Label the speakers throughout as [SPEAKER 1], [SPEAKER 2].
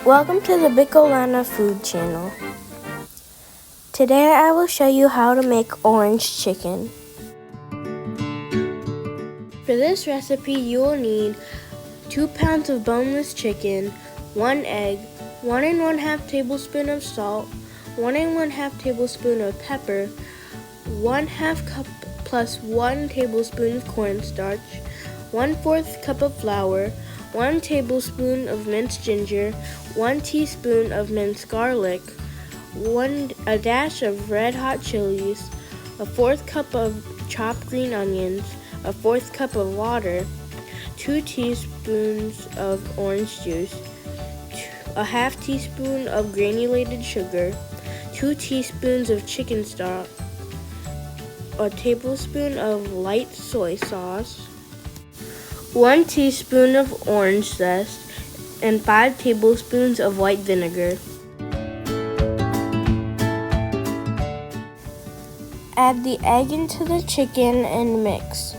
[SPEAKER 1] Welcome to the Bicolana Food Channel. Today I will show you how to make orange chicken. For this recipe you will need 2 pounds of boneless chicken, 1 egg, 1 1/2 tablespoon of salt, 1 1/2 tablespoon of pepper, 1/2 cup plus 1 tablespoon of cornstarch, 1/4 cup of flour, 1 tablespoon of minced ginger, 1 teaspoon of minced garlic, a dash of red hot chilies, a 1/4 cup of chopped green onions, a 1/4 cup of water, 2 teaspoons of orange juice, a 1/2 teaspoon of granulated sugar, 2 teaspoons of chicken stock, a tablespoon of light soy sauce, 1 teaspoon of orange zest, and 5 tablespoons of white vinegar. Add the egg into the chicken and mix.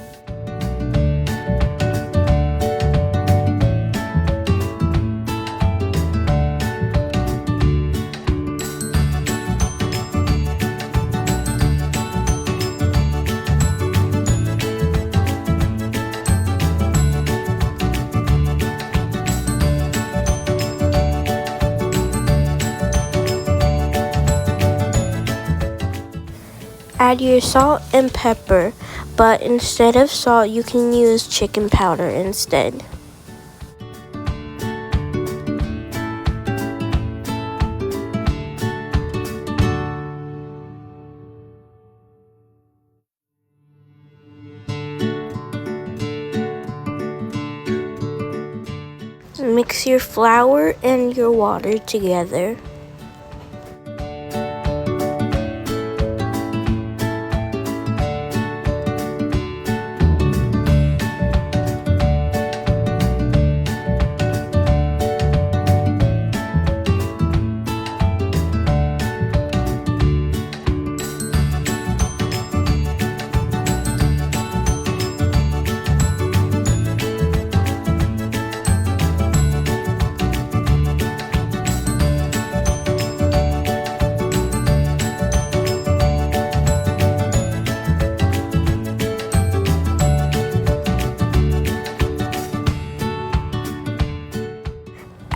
[SPEAKER 1] Add your salt and pepper, but instead of salt, you can use chicken powder instead. Mix your flour and your water together.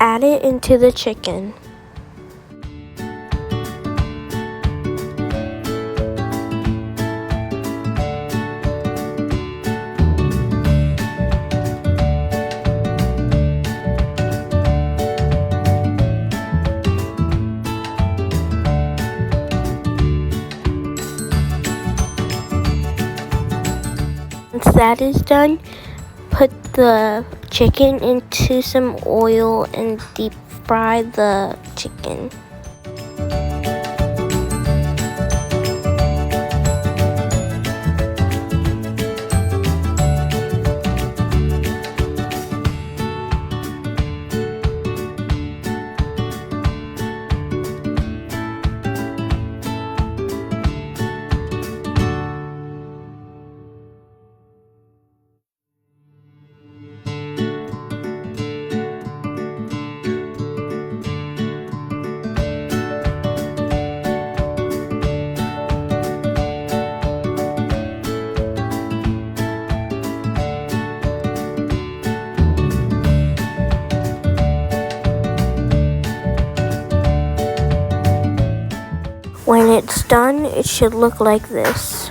[SPEAKER 1] Add it into the chicken. Once that is done, put the chicken into some oil and deep fry the chicken. When it's done, it should look like this.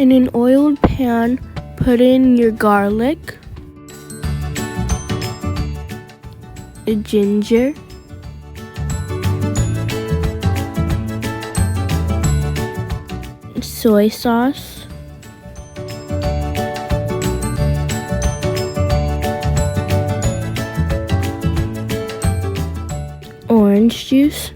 [SPEAKER 1] In an oiled pan, put in your garlic, ginger, soy sauce, orange juice,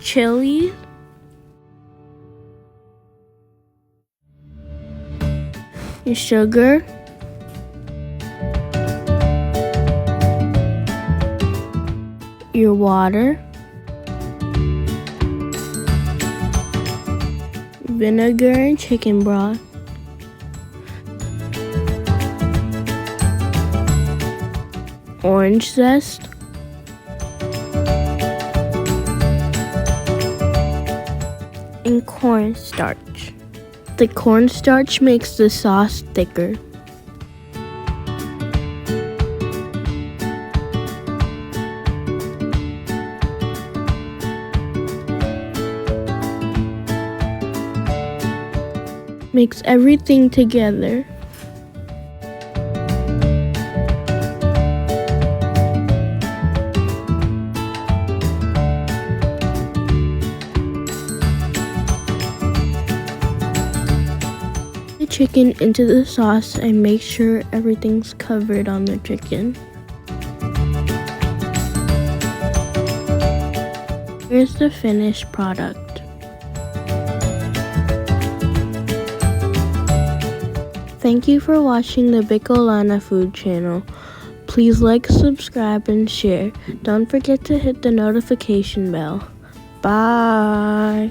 [SPEAKER 1] chili, your sugar, your water, vinegar and chicken broth, orange zest, and cornstarch. The cornstarch makes the sauce thicker. Mix everything together. The chicken into the sauce and make sure everything's covered on the chicken. Here's the finished product. Thank you for watching the Bicolana Food Channel. Please like, subscribe, and share. Don't forget to hit the notification bell. Bye!